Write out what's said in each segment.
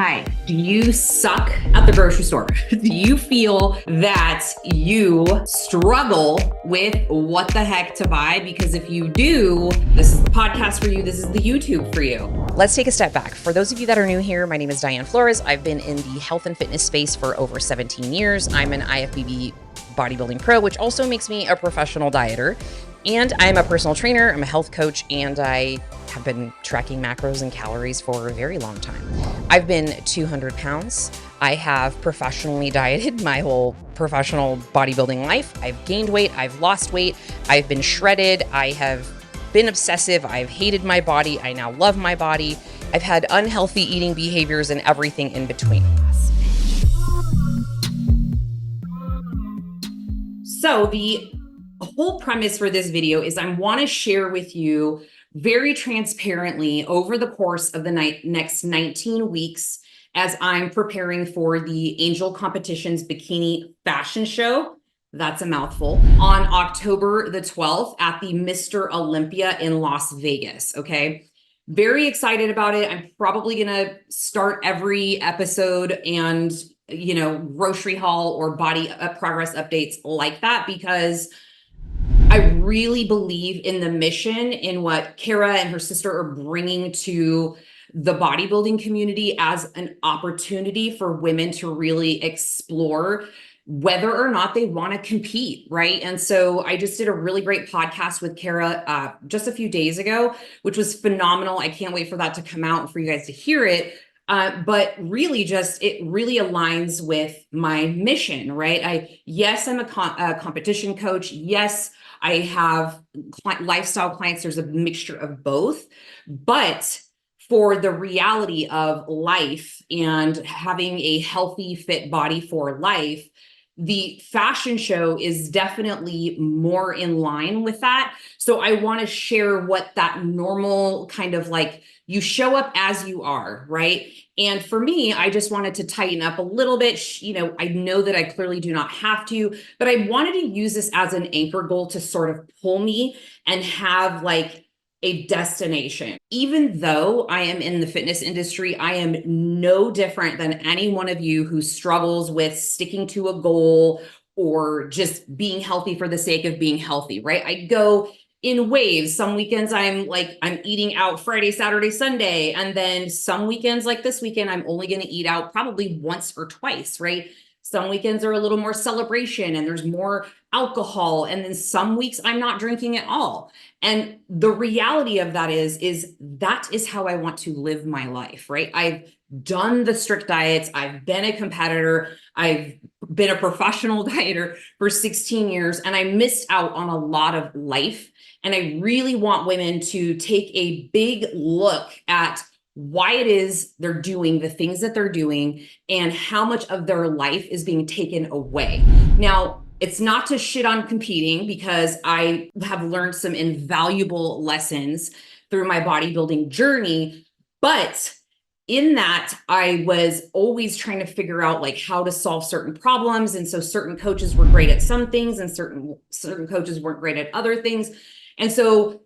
Hi, do you suck at the grocery store? Do you feel that you struggle with what the heck to buy? Because if you do, this is the podcast for you. This is the YouTube for you. Let's take a step back. For those of you that are new here, my name is Diane Flores. I've been in the health and fitness space for over 17 years. I'm an IFBB bodybuilding pro, which also makes me a professional dieter. And I'm a personal trainer, I'm a health coach, and I have been tracking macros and calories for a very long time. I've been 200 pounds. I have professionally dieted my whole professional bodybuilding life. I've gained weight, I've lost weight, I've been shredded, I have been obsessive, I've hated my body, I now love my body. I've had unhealthy eating behaviors and everything in between. So the whole premise for this video is I want to share with you very transparently over the course of the next 19 weeks as I'm preparing for the Angel Competitions Bikini fashion show. That's a mouthful. On October the 12th at the Mr. Olympia in Las Vegas. Okay. Very excited about it. I'm probably going to start every episode and, grocery haul or body progress updates like that, because I really believe in the mission, in what Kara and her sister are bringing to the bodybuilding community as an opportunity for women to really explore whether or not they want to compete, right? And so I just did a really great podcast with Kara just a few days ago, which was phenomenal. I can't wait for that to come out and for you guys to hear it. But really it really aligns with my mission, right? Yes, I'm a competition coach. Yes, I have lifestyle clients. There's a mixture of both, but for the reality of life and having a healthy, fit body for life, the fashion show is definitely more in line with that. So I want to share what that normal kind of like, you show up as you are, right? And for me, I just wanted to tighten up a little bit. I know that I clearly do not have to, but I wanted to use this as an anchor goal to sort of pull me and have like a destination. Even though I am in the fitness industry, I am no different than any one of you who struggles with sticking to a goal or just being healthy for the sake of being healthy, right? I go in waves. Some weekends I'm eating out Friday, Saturday, Sunday. And then some weekends like this weekend, I'm only going to eat out probably once or twice, right? Some weekends are a little more celebration and there's more alcohol. And then some weeks I'm not drinking at all. And the reality of that is that is how I want to live my life, right? I've done the strict diets. I've been a competitor. I've been a professional dieter for 16 years, and I missed out on a lot of life. And I really want women to take a big look at why it is they're doing the things that they're doing and how much of their life is being taken away. Now, it's not to shit on competing, because I have learned some invaluable lessons through my bodybuilding journey. But in that, I was always trying to figure out like how to solve certain problems. And so certain coaches were great at some things and certain coaches weren't great at other things. And so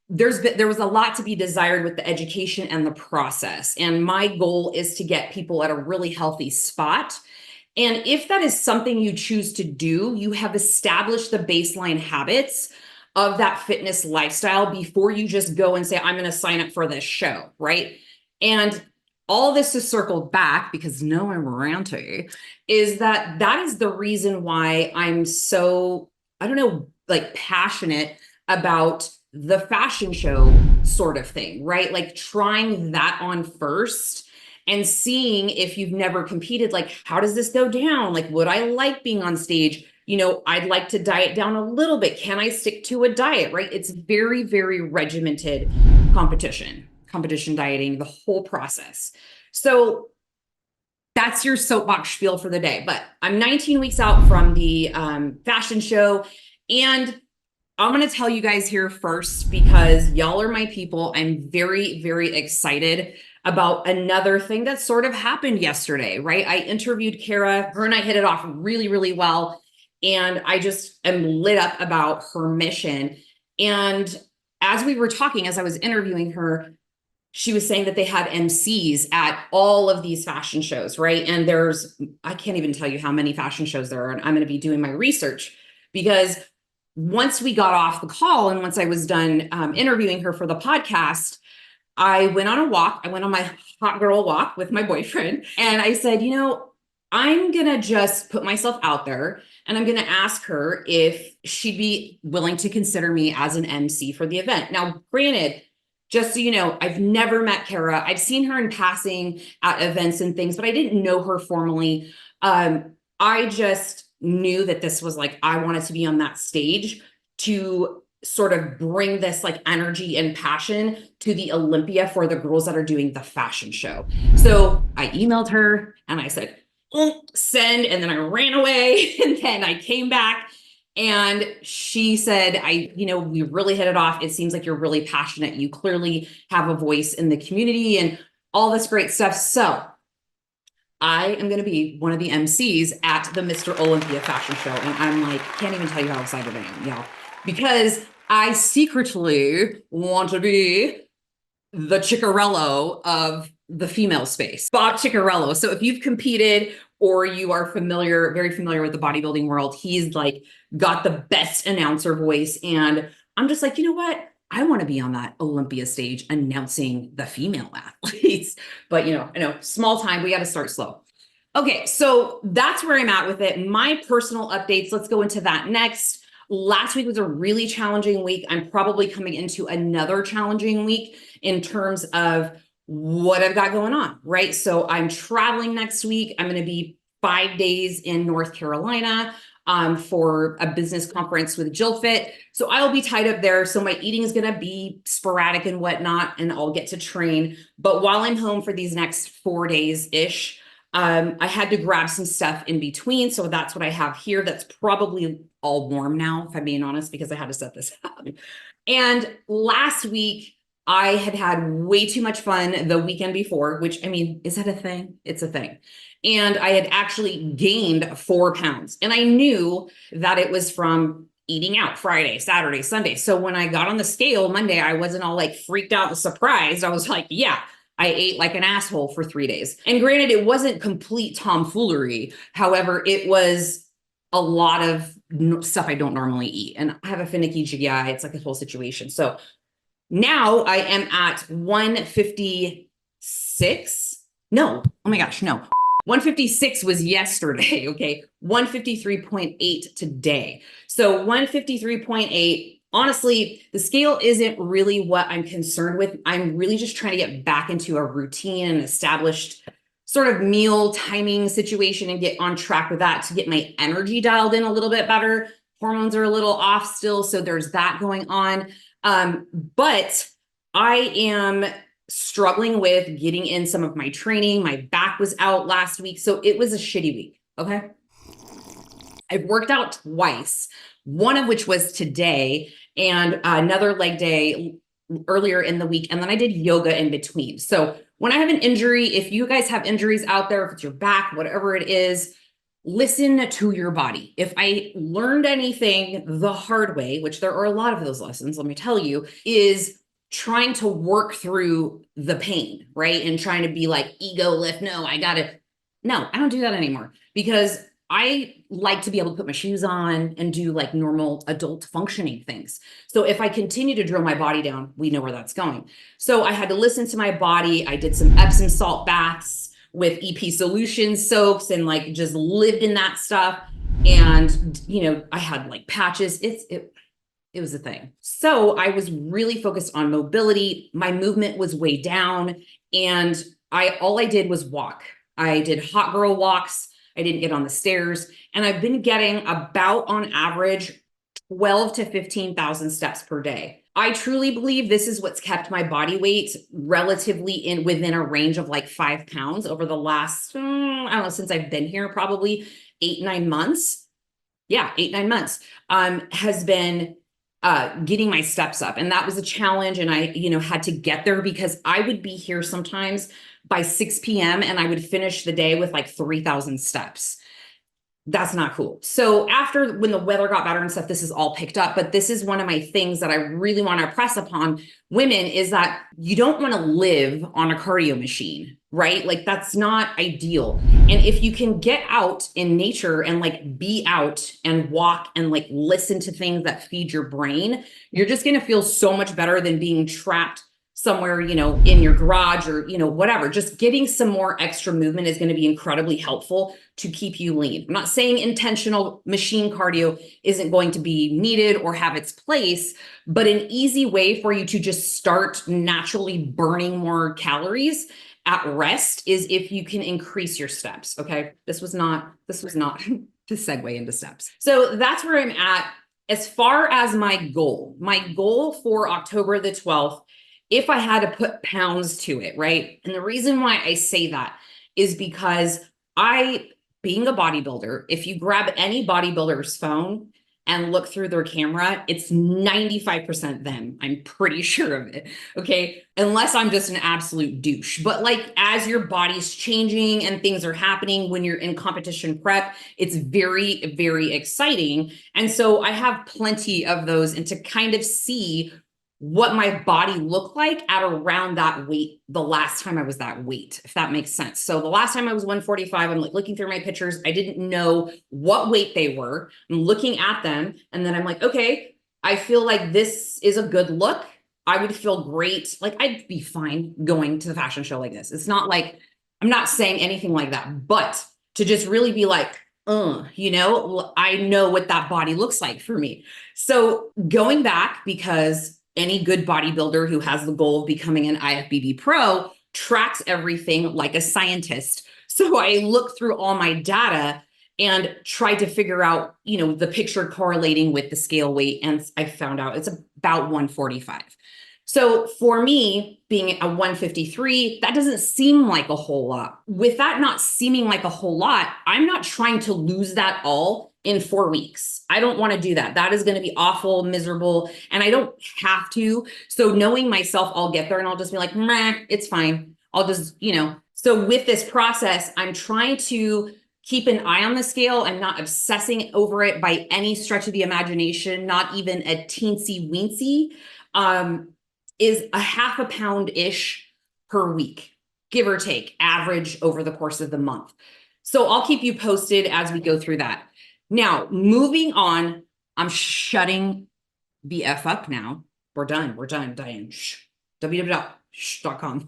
there was a lot to be desired with the education and the process. And my goal is to get people at a really healthy spot. And if that is something you choose to do, you have established the baseline habits of that fitness lifestyle before you just go and say, I'm going to sign up for this show, right? And all this is circled back, because no, I'm ranty, is that is the reason why I'm so, passionate about the fashion show sort of thing, right? Like trying that on first and seeing, if you've never competed, like, how does this go down? Like, would I like being on stage? I'd like to diet down a little bit. Can I stick to a diet, right? It's very, very regimented competition dieting, the whole process. So that's your soapbox spiel for the day. But I'm 19 weeks out from the fashion show, and I'm going to tell you guys here first, because y'all are my people. I'm very, very excited about another thing that sort of happened yesterday, right? I interviewed Kara. Her and I hit it off really, really well. And I just am lit up about her mission. And as we were talking, as I was interviewing her, she was saying that they had MCs at all of these fashion shows, right? And I can't even tell you how many fashion shows there are. And I'm going to be doing my research because once we got off the call and once I was done interviewing her for the podcast, I went on a walk. I went on my hot girl walk with my boyfriend. And I said, I'm going to just put myself out there and I'm going to ask her if she'd be willing to consider me as an MC for the event. Now, granted, just so you know, I've never met Kara. I've seen her in passing at events and things, but I didn't know her formally. I just knew that this was like, I wanted to be on that stage to sort of bring this like energy and passion to the Olympia for the girls that are doing the fashion show. So I emailed her and I said, send, and then I ran away and then I came back and she said, we really hit it off. It seems like you're really passionate. You clearly have a voice in the community and all this great stuff. So I am going to be one of the MCs at the Mr. Olympia fashion show. And I'm like, can't even tell you how excited I am, y'all, because I secretly want to be the Ciccarello of the female space, Bob Ciccarello. So if you've competed or you are very familiar with the bodybuilding world, he's like got the best announcer voice. And I'm just like, you know what? I want to be on that Olympia stage announcing the female athletes. But I know, small time, we got to start slow. Okay, so that's where I'm at with it. My personal updates, let's go into that next. Last week was a really challenging week. I'm probably coming into another challenging week in terms of what I've got going on, right? So I'm traveling next week. I'm going to be 5 days in North Carolina for a business conference with Jill Fit. So I'll be tied up there. So my eating is going to be sporadic and whatnot, and I'll get to train. But while I'm home for these next 4 days-ish, I had to grab some stuff in between. So that's what I have here. That's probably all warm now, if I'm being honest, because I had to set this up. And last week, I had way too much fun the weekend before, which, is that a thing? It's a thing. And I had actually gained 4 pounds. And I knew that it was from eating out Friday, Saturday, Sunday. So when I got on the scale Monday, I wasn't all like freaked out and surprised. I was like, yeah, I ate like an asshole for 3 days. And granted, it wasn't complete tomfoolery. However, it was a lot of stuff I don't normally eat. And I have a finicky GI. It's like a whole situation. So now I am at 156. No, oh my gosh, no. 156 was yesterday, okay? 153.8 today. So 153.8, honestly, the scale isn't really what I'm concerned with. I'm really just trying to get back into a routine and established sort of meal timing situation and get on track with that to get my energy dialed in a little bit better. Hormones are a little off still, so there's that going on. But I am struggling with getting in some of my training. My back was out last week, so it was a shitty week, okay? I've worked out twice, one of which was today and another leg day earlier in the week, and then I did yoga in between. So when I have an injury, if you guys have injuries out there, if it's your back, whatever it is, listen to your body. If I learned anything the hard way, which there are a lot of those lessons, let me tell you, is trying to work through the pain, right? And trying to be like ego lift. No, I don't do that anymore because I like to be able to put my shoes on and do like normal adult functioning things. So if I continue to drill my body down, we know where that's going. So I had to listen to my body. I did some Epsom salt baths with EP solutions soaps and like just lived in that stuff. And, I had like patches. It was a thing. So I was really focused on mobility. My movement was way down and all I did was walk. I did hot girl walks. I didn't get on the stairs, and I've been getting about on average 12 to 15,000 steps per day. I truly believe this is what's kept my body weight relatively within a range of like 5 pounds over the last, I don't know, since I've been here, probably 8-9 months. Yeah, 8-9 months has been getting my steps up. And that was a challenge. And I, had to get there because I would be here sometimes by 6 p.m. and I would finish the day with like 3,000 steps. That's not cool. So after, when the weather got better and stuff, this is all picked up. But this is one of my things that I really want to press upon women, is that you don't want to live on a cardio machine, right? Like that's not ideal. And if you can get out in nature and like be out and walk and like listen to things that feed your brain, you're just going to feel so much better than being trapped somewhere, you know, in your garage or, you know, whatever. Just getting some more extra movement is going to be incredibly helpful to keep you lean. I'm not saying intentional machine cardio isn't going to be needed or have its place, but an easy way for you to just start naturally burning more calories at rest is if you can increase your steps. Okay. This was not to segue into steps. So that's where I'm at. As far as my goal for October the 12th, if I had to put pounds to it, right? And the reason why I say that is because being a bodybuilder, if you grab any bodybuilder's phone and look through their camera, it's 95% them. I'm pretty sure of it. Okay. Unless I'm just an absolute douche. But like, as your body's changing and things are happening when you're in competition prep, it's very, very exciting. And so I have plenty of those, and to kind of see what my body looked like at around that weight the last time I was that weight, if that makes sense. So the last time I was 145, I'm like looking through my pictures. I didn't know what weight they were. I'm looking at them and then I'm like, okay, I feel like this is a good look. I would feel great. Like I'd be fine going to the fashion show like this. It's not like, I'm not saying anything like that, but to just really be like, you know, I know what that body looks like for me. So going back, because any good bodybuilder who has the goal of becoming an IFBB pro tracks everything like a scientist. So I looked through all my data and tried to figure out, you know, the picture correlating with the scale weight. And I found out it's about 145. So for me, being a 153, that doesn't seem like a whole lot. With that not seeming like a whole lot, I'm not trying to lose that all in 4 weeks. I don't want to do that. That is going to be awful, miserable, and I don't have to. So knowing myself, I'll get there and I'll just be like, meh, it's fine. I'll just, you know. So with this process, I'm trying to keep an eye on the scale and not obsessing over it by any stretch of the imagination, not even a teensy weensy. Is a half a pound-ish per week, give or take, average over the course of the month. So I'll keep you posted as we go through that. Now, moving on, I'm shutting the F up now. We're done, Diane. Shh. www.shh.com.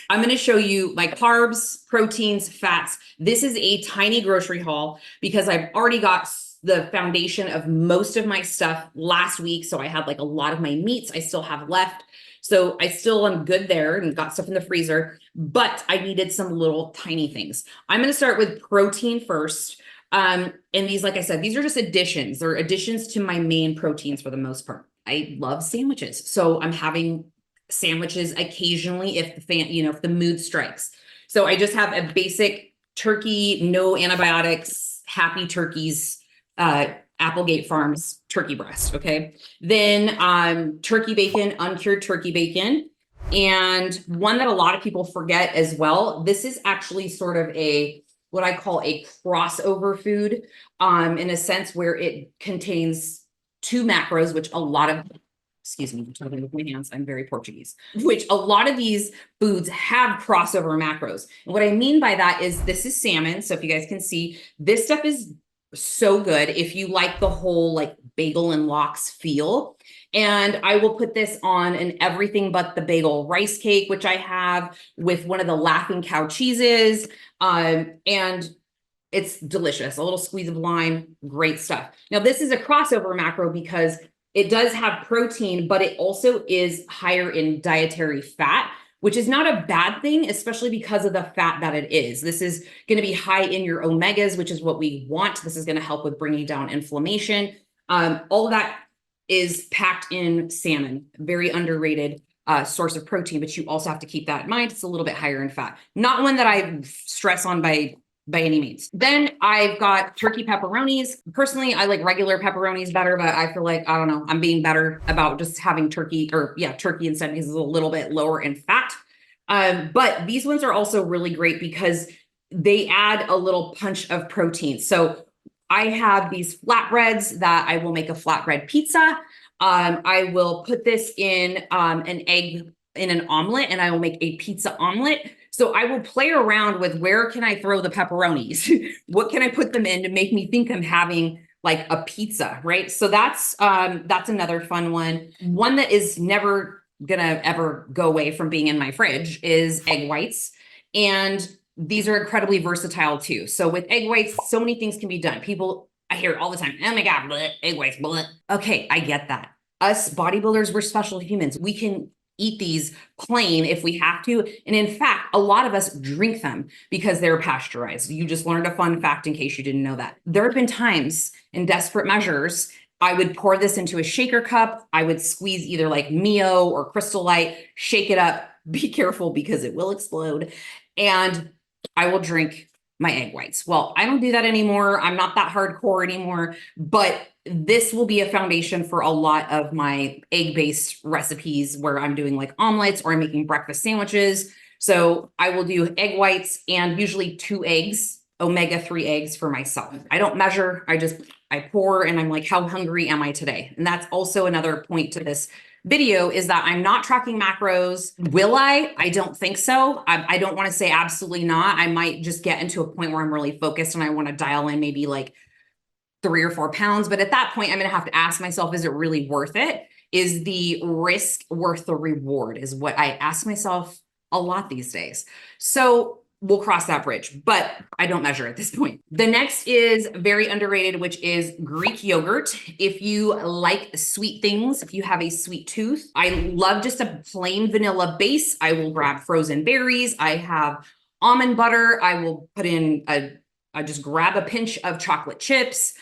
I'm going to show you my carbs, proteins, fats. This is a tiny grocery haul because I've already got the foundation of most of my stuff last week. So I had like a lot of my meats I still have left. So I still am good there and got stuff in the freezer, but I needed some little tiny things. I'm going to start with protein first. And these, like I said, these are just additions. They're additions to my main proteins for the most part. I love sandwiches. So I'm having sandwiches occasionally if if the mood strikes. So I just have a basic turkey, no antibiotics, happy turkeys, Applegate Farms turkey breast. Okay. Then turkey bacon, uncured turkey bacon. And one that a lot of people forget as well. This is actually sort of what I call a crossover food, in a sense where it contains 2 macros, which a lot of, excuse me, I'm talking with my hands, I'm very Portuguese, which a lot of these foods have crossover macros. And what I mean by that is this is salmon. So if you guys can see, this stuff is so good if you like the whole like bagel and lox feel. And I will put this on an everything but the bagel rice cake, which I have with one of the Laughing Cow cheeses. And it's delicious. A little squeeze of lime, great stuff. Now, this is a crossover macro because it does have protein, but it also is higher in dietary fat, which is not a bad thing, especially because of the fat that it is. This is going to be high in your omegas, which is what we want. This is going to help with bringing down inflammation. All of that is packed in salmon, very underrated source of protein, but you also have to keep that in mind. It's a little bit higher in fat. Not one that I stress on by any means. Then I've got turkey pepperonis. Personally, I like regular pepperonis better, but I feel like, I don't know, I'm being better about just having turkey turkey instead because it's a little bit lower in fat. But these ones are also really great because they add a little punch of protein. So I have these flatbreads that I will make a flatbread pizza. I will put this in an egg in an omelet, and I will make a pizza omelet. So I will play around with where can I throw the pepperonis? What can I put them in to make me think I'm having like a pizza, right? So that's another fun one. One that is never gonna ever go away from being in my fridge is egg whites. And these are incredibly versatile too. So with egg whites, so many things can be done. People, I hear it all the time. Oh my God, bleh, egg whites, bleh. Okay, I get that. Us bodybuilders, we're special humans. We can eat these plain if we have to. And in fact, a lot of us drink them because they're pasteurized. You just learned a fun fact in case you didn't know that. There have been times in desperate measures, I would pour this into a shaker cup. I would squeeze either like Mio or Crystal Light, shake it up. Be careful because it will explode. And I will drink my egg whites. Well, I don't do that anymore. I'm not that hardcore anymore, but this will be a foundation for a lot of my egg-based recipes where I'm doing like omelets or I'm making breakfast sandwiches. So I will do egg whites and usually 2 eggs, omega-3 eggs for myself. I don't measure, I pour and I'm like, how hungry am I today? And that's also another point to this video is that I'm not tracking macros. Will I? I don't think so. I don't want to say absolutely not. I might just get into a point where I'm really focused and I want to dial in maybe like 3 or 4 pounds. But at that point, I'm going to have to ask myself, is it really worth it? Is the risk worth the reward? Is what I ask myself a lot these days. So we'll cross that bridge, but I don't measure at this point. The next is very underrated, which is Greek yogurt. If you like sweet things, if you have a sweet tooth, I love just a plain vanilla base. I will grab frozen berries. I have almond butter. I will put in I just grab a pinch of chocolate chips.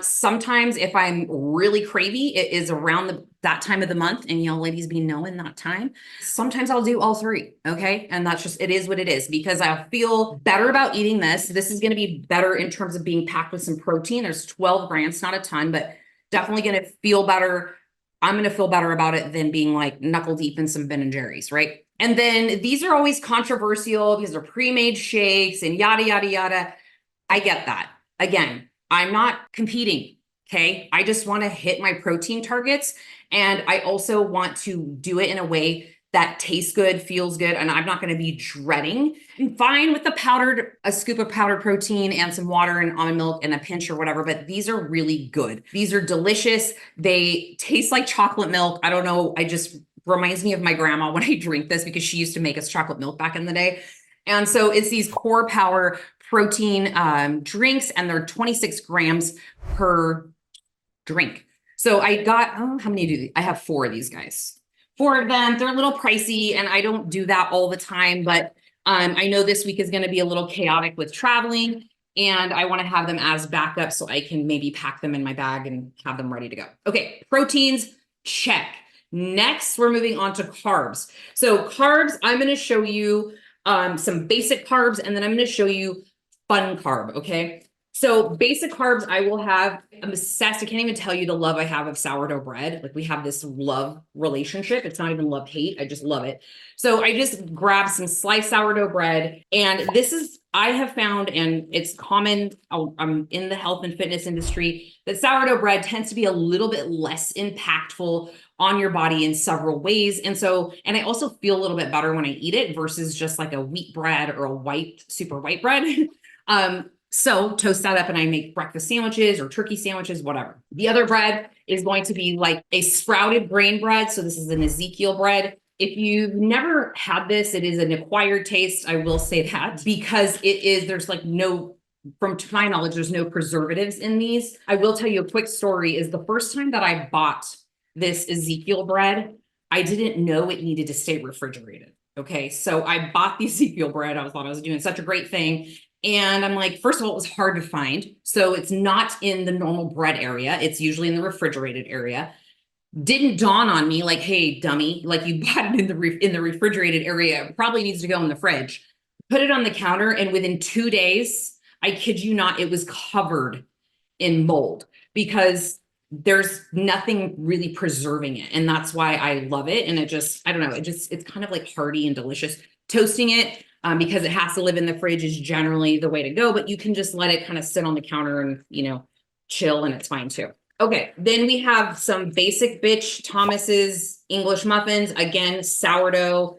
Sometimes if I'm really cravey, it is around that time of the month, and y'all ladies be knowing that time. Sometimes I'll do all 3, okay? And that's just, it is what it is, because I feel better about eating this. This is gonna be better in terms of being packed with some protein. There's 12 grams, not a ton, but definitely gonna feel better. I'm gonna feel better about it than being like knuckle deep in some Ben and Jerry's, right? And then these are always controversial because they're pre-made shakes and yada, yada, yada. I get that. Again, I'm not competing, okay? I just want to hit my protein targets. And I also want to do it in a way that tastes good, feels good, and I'm not going to be dreading. I'm fine with a scoop of powdered protein and some water and almond milk and a pinch or whatever, but these are really good. These are delicious. They taste like chocolate milk. I don't know. I just reminds me of my grandma when I drink this because she used to make us chocolate milk back in the day. And so it's these Core Power protein drinks, and they're 26 grams per drink. So I got, how many do I have? 4 of these guys. 4 of them. They're a little pricey, and I don't do that all the time, but I know this week is going to be a little chaotic with traveling, and I want to have them as backup so I can maybe pack them in my bag and have them ready to go. Okay, proteins, check. Next, we're moving on to carbs. So carbs, I'm going to show you some basic carbs, and then I'm going to show you fun carb, okay? So basic carbs, I will have, I'm obsessed. I can't even tell you the love I have of sourdough bread. Like we have this love relationship. It's not even love hate. I just love it. So I just grab some sliced sourdough bread. And this is, I have found, and it's common, I'm in the health and fitness industry, that sourdough bread tends to be a little bit less impactful on your body in several ways. And so, and I also feel a little bit better when I eat it versus just like a wheat bread or a super white bread. So toast that up and I make breakfast sandwiches or turkey sandwiches, whatever. The other bread is going to be like a sprouted grain bread. So this is an Ezekiel bread. If you've never had this, it is an acquired taste. I will say that because there's like no, from to my knowledge, there's no preservatives in these. I will tell you a quick story is the first time that I bought this Ezekiel bread, I didn't know it needed to stay refrigerated. Okay. So I bought the Ezekiel bread. I thought I was doing such a great thing. And I'm like, first of all, it was hard to find. So it's not in the normal bread area. It's usually in the refrigerated area. Didn't dawn on me like, hey, dummy, like you bought it in the refrigerated area. It probably needs to go in the fridge. Put it on the counter. And within 2 days, I kid you not, it was covered in mold because there's nothing really preserving it. And that's why I love it. And it just, I don't know, it's kind of like hearty and delicious. Toasting it, because it has to live in the fridge is generally the way to go, but you can just let it kind of sit on the counter and, chill, and it's fine too. Okay, then we have some basic bitch Thomas's English muffins. Again, sourdough.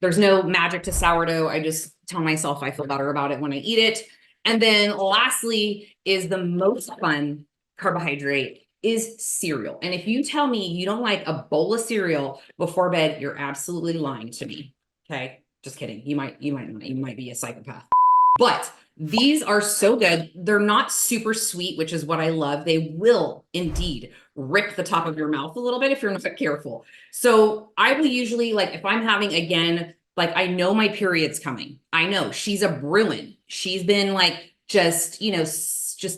There's no magic to sourdough. I just tell myself I feel better about it when I eat it. And then lastly is the most fun carbohydrate is cereal. And if you tell me you don't like a bowl of cereal before bed, you're absolutely lying to me. Okay, just kidding. You might not. You might be a psychopath. But these are so good. They're not super sweet, which is what I love. They will indeed rip the top of your mouth a little bit if you're not careful. So I will usually, like, if I'm having, again, like, I know my period's coming. I know she's a Bruin. She's been like, just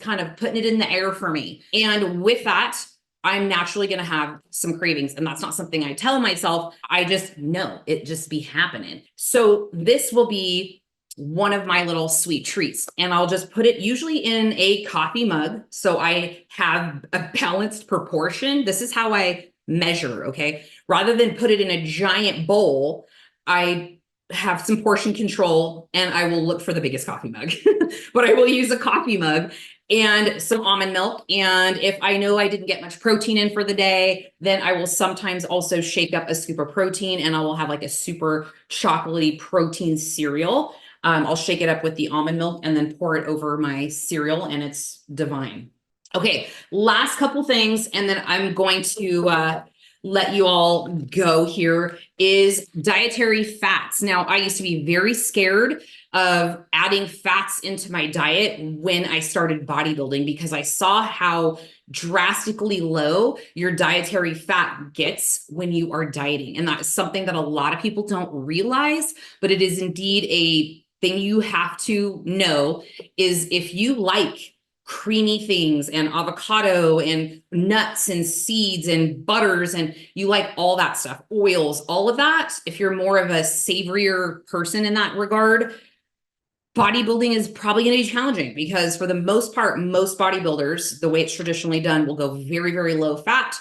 kind of putting it in the air for me. And with that, I'm naturally going to have some cravings. And that's not something I tell myself. I just know it just be happening. So this will be one of my little sweet treats. And I'll just put it usually in a coffee mug. So I have a balanced proportion. This is how I measure, okay? Rather than put it in a giant bowl, I have some portion control and I will look for the biggest coffee mug. But I will use a coffee mug and some almond milk. And if I know I didn't get much protein in for the day, then I will sometimes also shake up a scoop of protein and I will have like a super chocolatey protein cereal. I'll shake it up with the almond milk and then pour it over my cereal and it's divine. Okay, last couple things, and then I'm going to let you all go here is dietary fats. Now, I used to be very scared of adding fats into my diet when I started bodybuilding because I saw how drastically low your dietary fat gets when you are dieting. And that is something that a lot of people don't realize, but it is indeed a thing you have to know is if you like creamy things and avocado and nuts and seeds and butters and you like all that stuff, oils, all of that, if you're more of a savorier person in that regard, bodybuilding is probably going to be challenging because for the most part, most bodybuilders, the way it's traditionally done will go very, very low fat.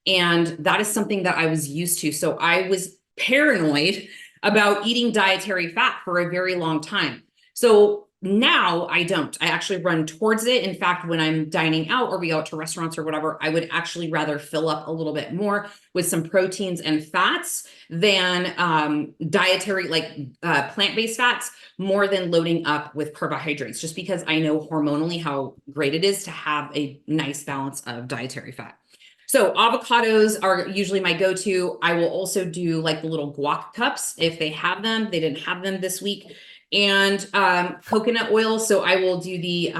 And that is something that I was used to. So I was paranoid about eating dietary fat for a very long time. So now I don't. I actually run towards it. In fact, when I'm dining out or we go out to restaurants or whatever, I would actually rather fill up a little bit more with some proteins and fats than dietary, like plant-based fats, more than loading up with carbohydrates, just because I know hormonally how great it is to have a nice balance of dietary fat. So avocados are usually my go-to. I will also do like the little guac cups if they have them. They didn't have them this week. And coconut oil. So I will do the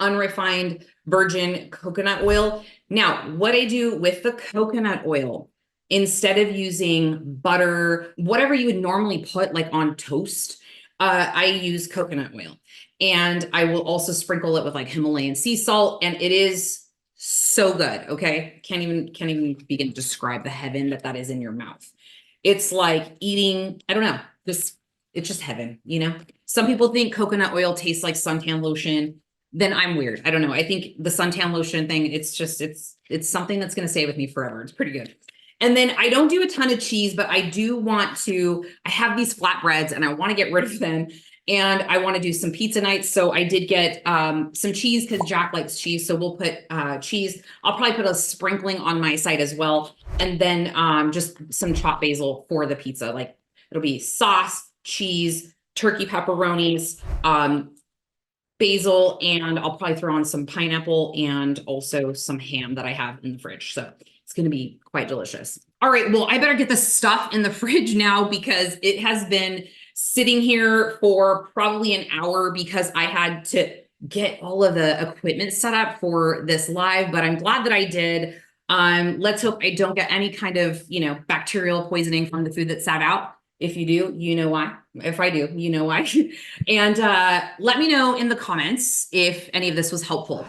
unrefined virgin coconut oil. Now, what I do with the coconut oil, instead of using butter, whatever you would normally put like on toast, I use coconut oil. And I will also sprinkle it with like Himalayan sea salt. And it is so good. Okay. Can't even begin to describe the heaven that is in your mouth. It's like eating, I don't know, it's just heaven, Some people think coconut oil tastes like suntan lotion. Then I'm weird. I don't know. I think the suntan lotion thing, it's something that's going to stay with me forever. It's pretty good. And then I don't do a ton of cheese, but I have these flatbreads and I want to get rid of them. And I want to do some pizza nights. So I did get some cheese because Jack likes cheese. So we'll put cheese. I'll probably put a sprinkling on my side as well. And then just some chopped basil for the pizza. Like it'll be sauce, cheese, turkey pepperonis, basil, and I'll probably throw on some pineapple and also some ham that I have in the fridge. So it's going to be quite delicious. All right. Well, I better get the stuff in the fridge now because it has been sitting here for probably an hour because I had to get all of the equipment set up for this live, but I'm glad that I did. Let's hope I don't get any kind of, bacterial poisoning from the food that sat out. If you do, you know why. If I do, you know why. And let me know in the comments if any of this was helpful.